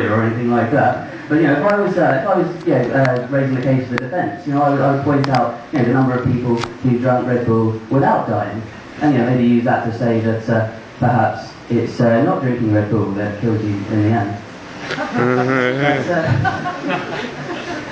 or anything like that. But if I was raising the case for the defence, I would point out the number of people who drank Red Bull without dying, and maybe use that to say that perhaps it's not drinking Red Bull that killed you in the end.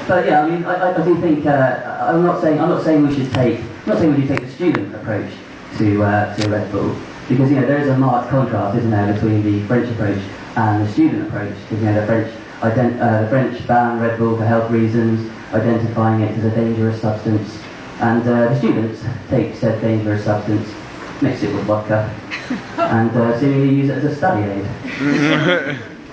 But yeah, I mean, I do think I'm not saying we should take the student approach to Red Bull, because there is a marked contrast, isn't there, between the French approach and the student approach. Because the French ban Red Bull for health reasons, identifying it as a dangerous substance, and the students take said dangerous substance, mix it with vodka, and seemingly use it as a study aid.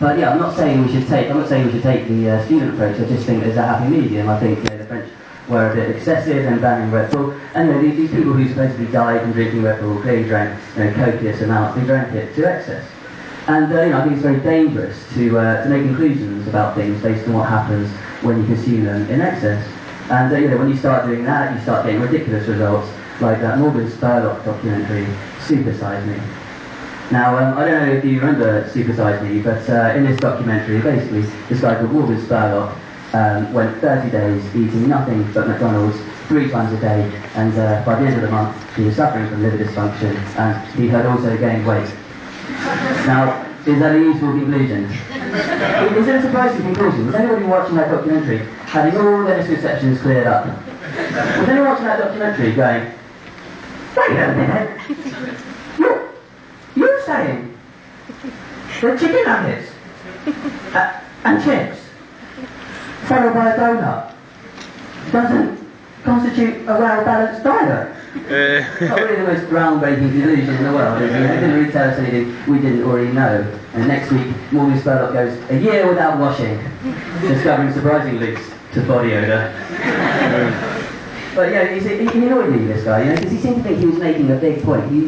But yeah, I'm not saying we should take the student approach. I just think there's a happy medium. I think the French were a bit excessive in banning Red Bull, and these people who supposedly died from drinking Red Bull clearly drank copious amounts. They drank it to excess, and I think it's very dangerous to make conclusions about things based on what happens when you consume them in excess. And when you start doing that, you start getting ridiculous results like that Morgan Spurlock documentary, Super Size Me. Now, I don't know if you remember Super Size Me, but in this documentary, basically, this guy called Morgan Spurlock went 30 days eating nothing but McDonald's 3 times a day, and by the end of the month, he was suffering from liver dysfunction, and he had also gained weight. Now, is that a useful conclusion? Is it a surprising conclusion? Was anybody watching that documentary having all their misconceptions cleared up? Was anyone watching that documentary going, wait a minute, you're saying that chicken nuggets and chips followed by a donut doesn't constitute a well-balanced diet? Not really the most groundbreaking conclusion in the world, is it? It didn't really tell us anything we didn't already know. And next week, Morgan Spurlock goes a year without washing, discovering surprising links to body odour. But he annoyed me, this guy, because he seemed to think he was making a big point. He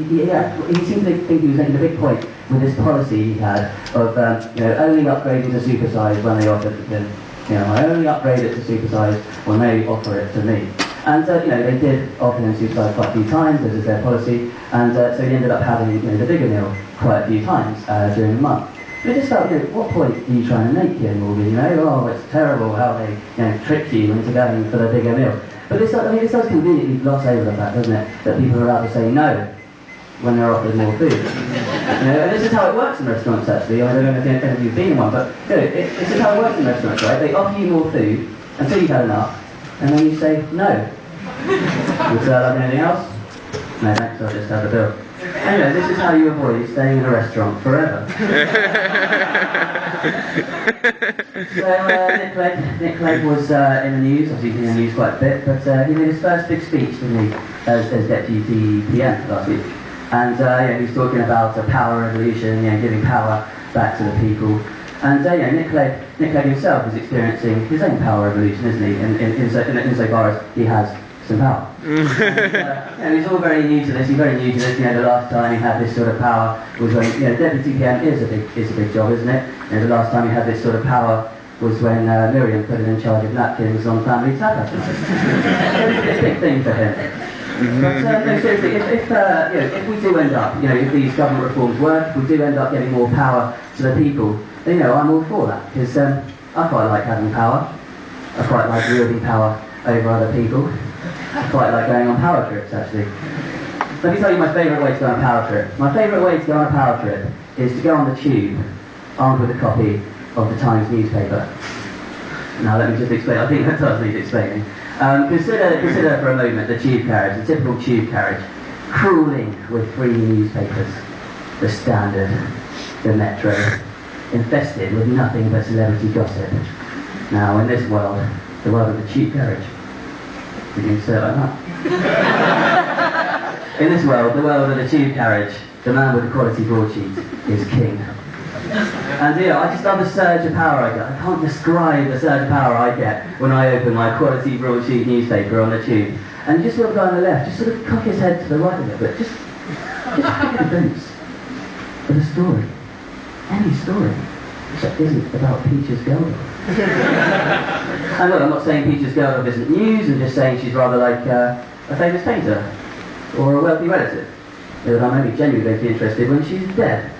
seemed to think he was making a big point with this policy he had of only upgrading to supersize when they offered it to him. I only upgrade it to supersize when they offer it to me. And they did offer him supersize quite a few times, this is their policy, and so he ended up having the bigger meal quite a few times during the month. But it just felt, what point are you trying to make here, Morgan? Oh, it's terrible how they tricked you into going for the bigger meal. But this does conveniently gloss over the fact, doesn't it, that people are allowed to say no when they're offered more food. And this is how it works in restaurants, actually. I don't know if any of you have been in one, but this is how it works in restaurants, right? They offer you more food until you've had enough, and then you say no. Would you like anything else? No, thanks, I'll just have a bill. Anyway, this is how you avoid staying in a restaurant forever. So Nick Clegg was in the news, obviously he's in the news quite a bit, but he made his first big speech, didn't he, as Deputy PM last week. And he was talking about a power revolution, giving power back to the people. And Nick Clegg himself is experiencing his own power revolution, isn't he, insofar as he has some power. And he's all very new to this. He's very new to this. The last time he had this sort of power was when Deputy PM is a big job, isn't it? The last time he had this sort of power was when Miriam put him in charge of napkins on family tapas. It's a big thing for him. But no, seriously, if we do end up, if these government reforms work, if we do end up getting more power to the people, then I'm all for that, because I quite like having power. I quite like wielding power over other people. I quite like going on power trips, actually. Let me tell you my favourite way to go on a power trip. My favourite way to go on a power trip is to go on the tube, armed with a copy of the Times newspaper. Now let me just explain, I think that does need explaining. Consider for a moment the tube carriage, the typical tube carriage, crawling with free newspapers. The Standard, the Metro, infested with nothing but celebrity gossip. Now in this world, the world of the tube carriage, you can say it like that. In this world, the world of the tube carriage, the man with the quality broadsheet is king. And I just love the surge of power I get. I can't describe the surge of power I get when I open my quality broadsheet newspaper on the tube. And you just sort of go on the left, just sort of cock his head to the right a little bit, just pick the boots of a story. Any story that isn't about Peaches Geldof. And look, I'm not saying Peaches Geldof isn't news, I'm just saying she's rather like a famous painter or a wealthy relative. that I'm only genuinely going to be interested when she's dead.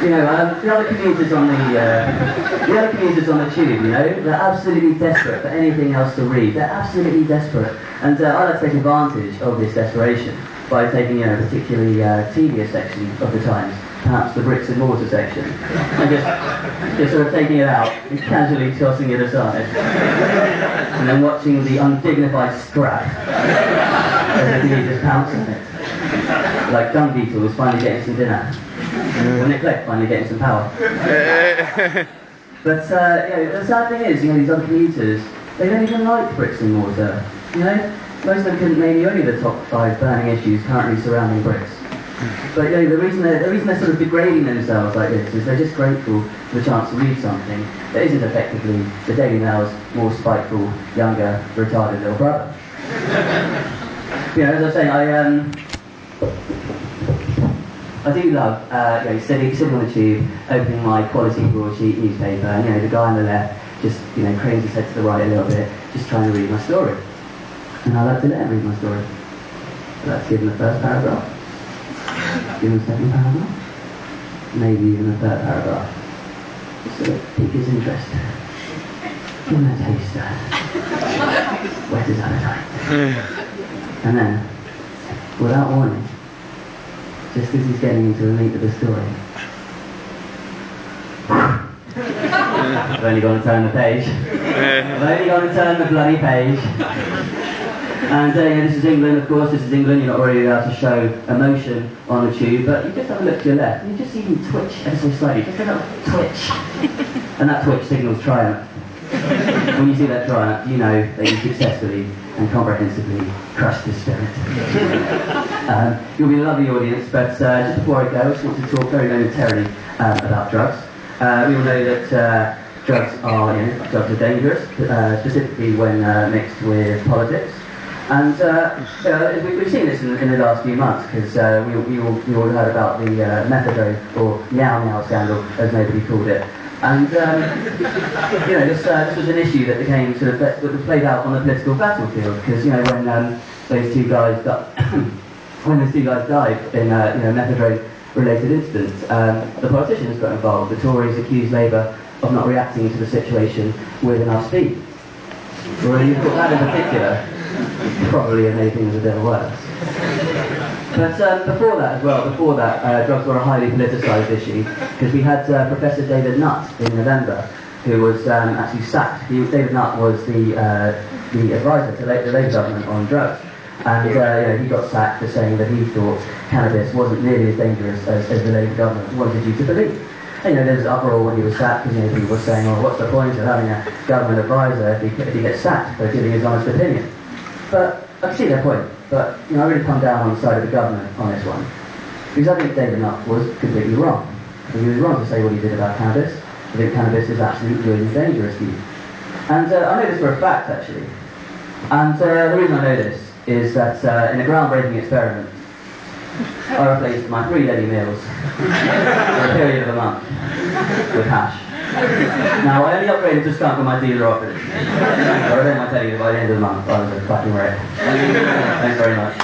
You know, the other commuters on the tube, you know, they're absolutely desperate for anything else to read. They're absolutely desperate, and I like to take advantage of this desperation by taking, you know, a particularly tedious section of the Times, perhaps the bricks and mortar section, and just sort of taking it out and casually tossing it aside, and then watching the undignified scrap as the just pounce on it. Like Dung Beetle was finally getting some dinner, or Nick Clegg finally getting some power. But you know, the sad thing is, you know, these other commuters, they don't even like bricks and mortar. You know, most of them couldn't name you only the top 5 burning issues currently surrounding bricks. But you know, the reason they're sort of degrading themselves like this is they're just grateful for the chance to read something that isn't effectively the Daily Mail's more spiteful, younger, retarded little brother. You know, as I was saying, I do love you know, sitting on the tube, opening my quality broadsheet newspaper, and you know, the guy on the left just, you know, cranes his head to the right a little bit, just trying to read my story. And I like to let him read my story. Let's give him the first paragraph, give him the second paragraph, maybe even the third paragraph. Just sort of pique his interest. Give him a taster. Whet his appetite. And then, without warning, just as he's getting into the meat of the story, I've only got to turn the page. I've only got to turn the bloody page. And yeah, this is England, of course, this is England. You're not really allowed to show emotion on the tube, but you just have a look to your left, and you just see him twitch ever so slightly, just a little twitch. And that twitch signals triumph. When you see that triumph, you know that you successfully and comprehensively crushed his spirit. You'll be a lovely audience, but just before I go, I just want to talk very momentarily about drugs. We all know that drugs are dangerous, specifically when mixed with politics. And we've seen this in the last few months, because we all heard about the methadone, or meow scandal, as nobody called it. And you know, this was an issue that became sort of that was played out on the political battlefield, because you know, when those two guys died in methadone-related incidents, the politicians got involved. The Tories accused Labour of not reacting to the situation with enough speed. Well, you put that in particular, probably have made things a bit worse. But before that, drugs were a highly politicised issue, because we had Professor David Nutt in November, who was actually sacked. David Nutt was the advisor to the Labour government on drugs, and you know, he got sacked for saying that he thought cannabis wasn't nearly as dangerous as the Labour government wanted you to believe. And, you know, there was uproar when he was sacked, because you know, people were saying, "Well, what's the point of having a government advisor if he gets sacked for giving his honest opinion?" But I can see their point. But you know, I really come down on the side of the government on this one, because I think David Nutt was completely wrong. He was wrong to say what he did about cannabis. I think cannabis is absolutely really dangerous to you. And I know this for a fact, actually. And the reason I know this is that in a groundbreaking experiment, I replaced my 3 daily meals for a period of a month with hash. Now, I only upgraded to skunk when my dealer offered it. So I don't mind telling you that by the end of the month, I was a fucking wreck. Thanks very much.